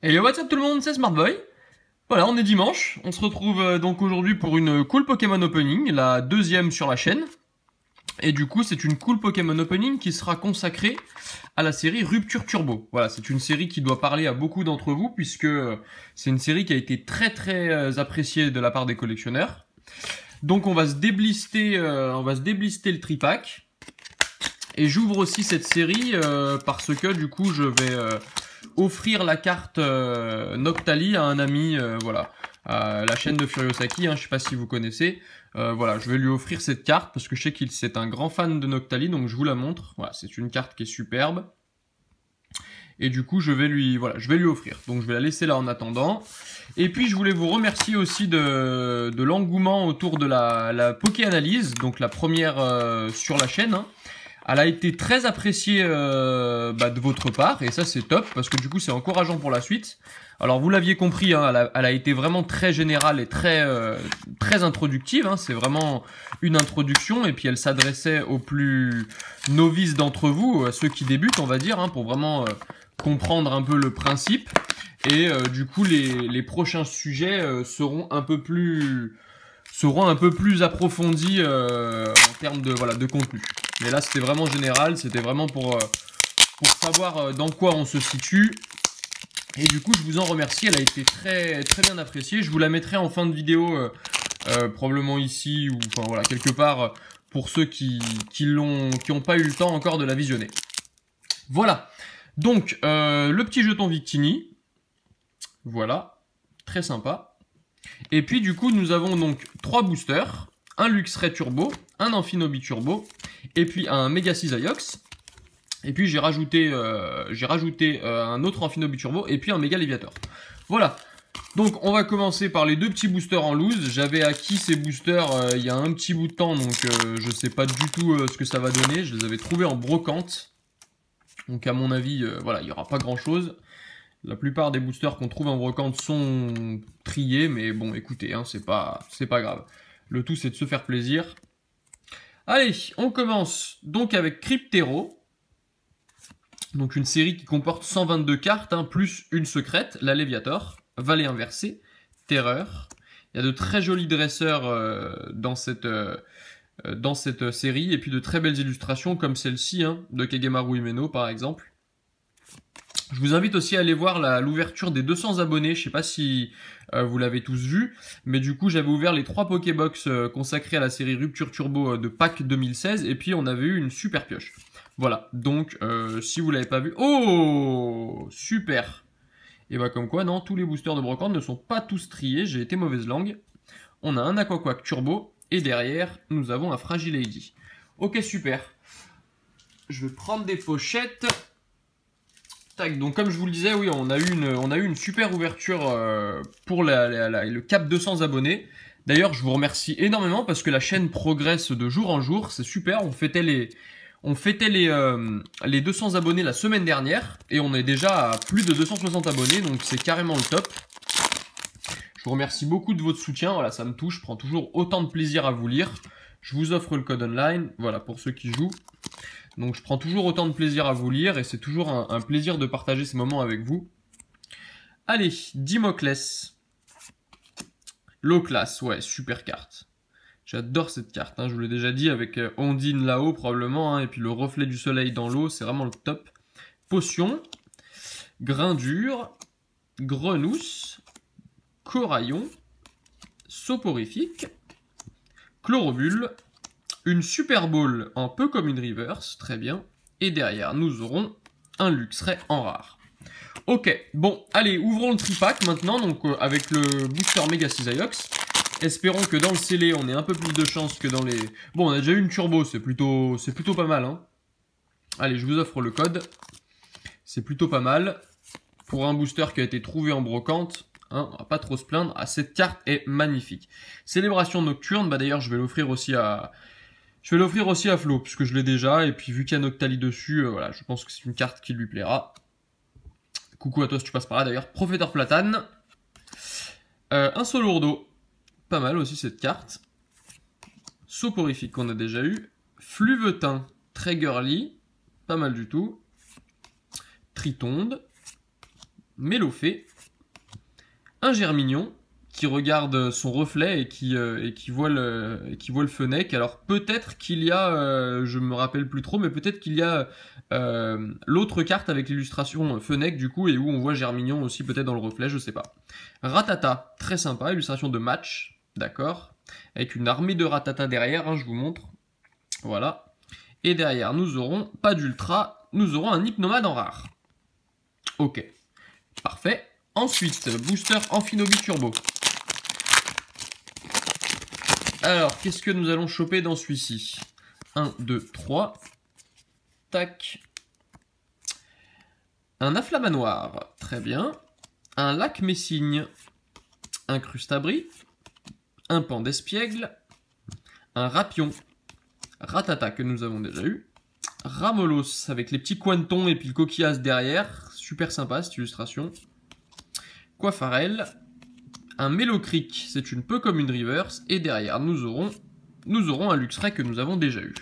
Et what's up tout le monde, c'est Smartboy. Voilà, on est dimanche, on se retrouve donc aujourd'hui pour une cool Pokémon Opening, la deuxième sur la chaîne. Et du coup, c'est une cool Pokémon Opening qui sera consacrée à la série Rupture Turbo. Voilà, c'est une série qui doit parler à beaucoup d'entre vous, puisque c'est une série qui a été très appréciée de la part des collectionneurs. Donc on va se déblister, le tripack. Et j'ouvre aussi cette série parce que du coup je vais offrir la carte Noctali à un ami, voilà, à la chaîne de Furiosaki, hein, je sais pas si vous connaissez. Voilà, je vais lui offrir cette carte parce que je sais qu'il c'est un grand fan de Noctali, donc je vous la montre. Voilà, c'est une carte qui est superbe. Et du coup, je vais lui offrir. Donc je vais la laisser là en attendant. Et puis je voulais vous remercier aussi de l'engouement autour de la Poké Analyse, donc la première sur la chaîne, hein. Elle a été très appréciée de votre part, et ça c'est top, parce que du coup c'est encourageant pour la suite. Alors vous l'aviez compris, hein, elle a été vraiment très générale et très introductive, hein. C'est vraiment une introduction, et puis elle s'adressait aux plus novices d'entre vous, à ceux qui débutent on va dire, hein, pour vraiment comprendre un peu le principe. Et du coup les prochains sujets seront un peu plus approfondis en termes de contenu. Mais là, c'était vraiment général, c'était vraiment pour savoir dans quoi on se situe. Et du coup, je vous en remercie, elle a été très bien appréciée. Je vous la mettrai en fin de vidéo, probablement ici, ou enfin voilà, quelque part, pour ceux qui n'ont pas eu le temps encore de la visionner. Voilà, donc le petit jeton Victini, voilà, très sympa. Et puis du coup, nous avons donc 3 boosters, un Luxray Turbo, un Amphinobi Turbo, et puis un Mega Cisaiox. Et puis j'ai rajouté un autre Amphinobi Turbo, et puis un Mega Léviator. Voilà. Donc on va commencer par les deux petits boosters en loose. J'avais acquis ces boosters il y a un petit bout de temps, donc je sais pas du tout ce que ça va donner. Je les avais trouvés en brocante. Donc à mon avis, voilà, il n'y aura pas grand chose. La plupart des boosters qu'on trouve en brocante sont triés, mais bon, écoutez, hein, c'est pas grave. Le tout, c'est de se faire plaisir. Allez, on commence donc avec Cryptero. Donc une série qui comporte 122 cartes, hein, plus une secrète, la Léviator, Vallée inversée, Terreur. Il y a de très jolis dresseurs dans cette série, et puis de très belles illustrations comme celle-ci, hein, de Kagemaru Himeno par exemple. Je vous invite aussi à aller voir l'ouverture des 200 abonnés, je ne sais pas si vous l'avez tous vu, mais du coup j'avais ouvert les 3 Pokébox consacrés à la série Rupture Turbo de Pâques 2016, et puis on avait eu une super pioche. Voilà, donc si vous ne l'avez pas vu... Oh, super. Et bah comme quoi, non, tous les boosters de brocante ne sont pas tous triés, j'ai été mauvaise langue. On a un Aquaquack Turbo, et derrière, nous avons un Fragilady. Ok, super. Je vais prendre des pochettes... Tac, donc comme je vous le disais, oui, on a eu une super ouverture pour le cap 200 abonnés. D'ailleurs, je vous remercie énormément parce que la chaîne progresse de jour en jour, c'est super. On fêtait les 200 abonnés la semaine dernière et on est déjà à plus de 260 abonnés, donc c'est carrément le top. Je vous remercie beaucoup de votre soutien, voilà, ça me touche, je prends toujours autant de plaisir à vous lire. Je vous offre le code online, voilà, pour ceux qui jouent. Donc je prends toujours autant de plaisir à vous lire et c'est toujours un plaisir de partager ces moments avec vous. Allez, Dimoclès. Low class, ouais, super carte. J'adore cette carte, hein, je vous l'ai déjà dit, avec Ondine là-haut probablement, hein, et puis le reflet du soleil dans l'eau, c'est vraiment le top. Potion, Grindure, Grenousse, Coraillon, Soporifique, Chlorobule, une Super Ball un peu comme une Reverse, très bien. Et derrière, nous aurons un Luxray en rare. Ok, bon, allez, ouvrons le tripack maintenant, donc avec le booster Mega Cisaiox. Espérons que dans le scellé, on ait un peu plus de chance que dans les... Bon, on a déjà eu une turbo, c'est plutôt pas mal, hein. Allez, je vous offre le code. C'est plutôt pas mal. Pour un booster qui a été trouvé en brocante, hein, on va pas trop se plaindre. Ah, cette carte est magnifique. Célébration nocturne, bah d'ailleurs, je vais l'offrir aussi à Flo, puisque je l'ai déjà, et puis vu qu'il y a Noctali dessus, voilà, je pense que c'est une carte qui lui plaira. Coucou à toi si tu passes par là d'ailleurs. Professeur Platane. Un Solourdo. Pas mal aussi cette carte. Soporifique qu'on a déjà eu. Fluvetin. Très girly. Pas mal du tout. Tritonde. Mélofée. un Germignon qui regarde son reflet et qui voit le Fennec. Alors peut-être qu'il y a, je me rappelle plus trop, mais peut-être qu'il y a l'autre carte avec l'illustration Fennec du coup et où on voit Germignon aussi peut-être dans le reflet, je sais pas. Ratata, très sympa, illustration de match, d'accord, avec une armée de Ratata derrière, hein, je vous montre, voilà. Et derrière nous aurons pas d'ultra, nous aurons un Hypnomade en rare. Ok, parfait. Ensuite, booster Amphinobi Turbo. Alors, qu'est-ce que nous allons choper dans celui-ci? 1, 2, 3. Tac. Un Afflamanoir, très bien. Un Lac Messigne. Un Crustabri. Un Pan d'Espiègle. Un Rapion. Ratata que nous avons déjà eu. Ramolos avec les petits cointons et puis le coquillage derrière. Super sympa cette illustration. Coiffarel. Un Mélocric, c'est une peu comme une reverse, et derrière nous aurons un Luxray que nous avons déjà eu.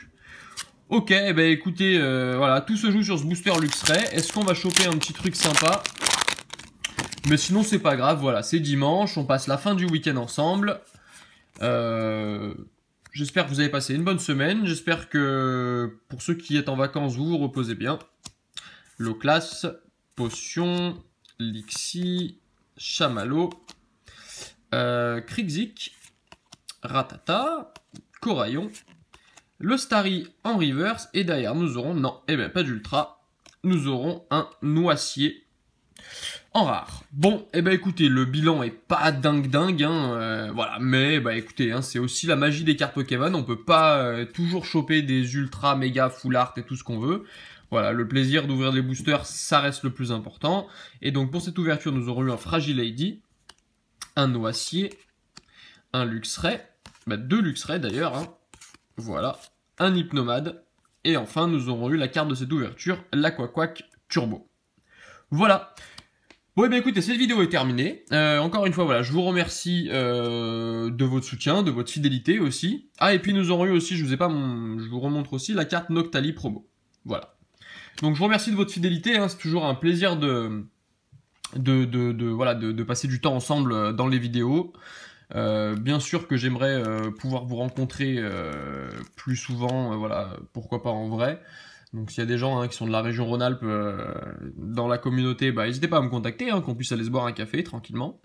Ok, eh ben écoutez, voilà, tout se joue sur ce booster Luxray. Est-ce qu'on va choper un petit truc sympa? Mais sinon c'est pas grave, voilà, c'est dimanche, on passe la fin du week-end ensemble. J'espère que vous avez passé une bonne semaine, j'espère que pour ceux qui êtes en vacances, vous vous reposez bien. Loclas, Potion, Lixi, Chamallow... Krixik, Ratata, Coraillon, le Starry en reverse, et derrière nous aurons, non, eh bien pas d'ultra, nous aurons un Noisier en rare. Bon, eh ben écoutez, le bilan est pas dingue, hein, voilà, mais bah écoutez, hein, c'est aussi la magie des cartes Pokémon, on peut pas toujours choper des ultra, méga, full art et tout ce qu'on veut. Voilà, le plaisir d'ouvrir des boosters, ça reste le plus important. Et donc pour cette ouverture, nous aurons eu un Fragile Lady, un Noisier, un Luxray, bah 2 Luxray d'ailleurs, hein. Voilà, un Hypnomade, et enfin nous aurons eu la carte de cette ouverture, l'Aquaquack Turbo. Voilà. Bon et bien écoutez, cette vidéo est terminée. Encore une fois, voilà, je vous remercie de votre soutien, de votre fidélité aussi. Ah et puis nous aurons eu aussi, je vous remontre aussi la carte Noctali promo. Voilà. Donc je vous remercie de votre fidélité, hein, c'est toujours un plaisir de passer du temps ensemble dans les vidéos. Bien sûr que j'aimerais pouvoir vous rencontrer plus souvent, voilà, pourquoi pas en vrai. Donc s'il y a des gens qui sont de la région Rhône-Alpes dans la communauté, bah, n'hésitez pas à me contacter, hein, qu'on puisse aller se boire un café tranquillement.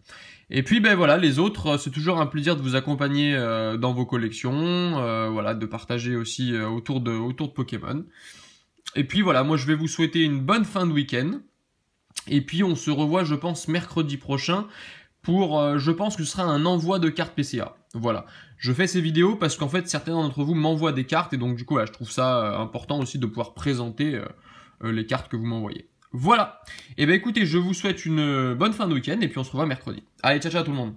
Et puis ben voilà, les autres, c'est toujours un plaisir de vous accompagner dans vos collections, voilà, de partager aussi autour de Pokémon. Et puis voilà, moi je vais vous souhaiter une bonne fin de week-end. Et puis on se revoit, je pense, mercredi prochain pour, je pense que ce sera un envoi de cartes PCA. Voilà, je fais ces vidéos parce qu'en fait certains d'entre vous m'envoient des cartes et donc du coup là, je trouve ça important aussi de pouvoir présenter les cartes que vous m'envoyez. Voilà, et bien écoutez, je vous souhaite une bonne fin de week-end et puis on se revoit mercredi. Allez, ciao ciao tout le monde.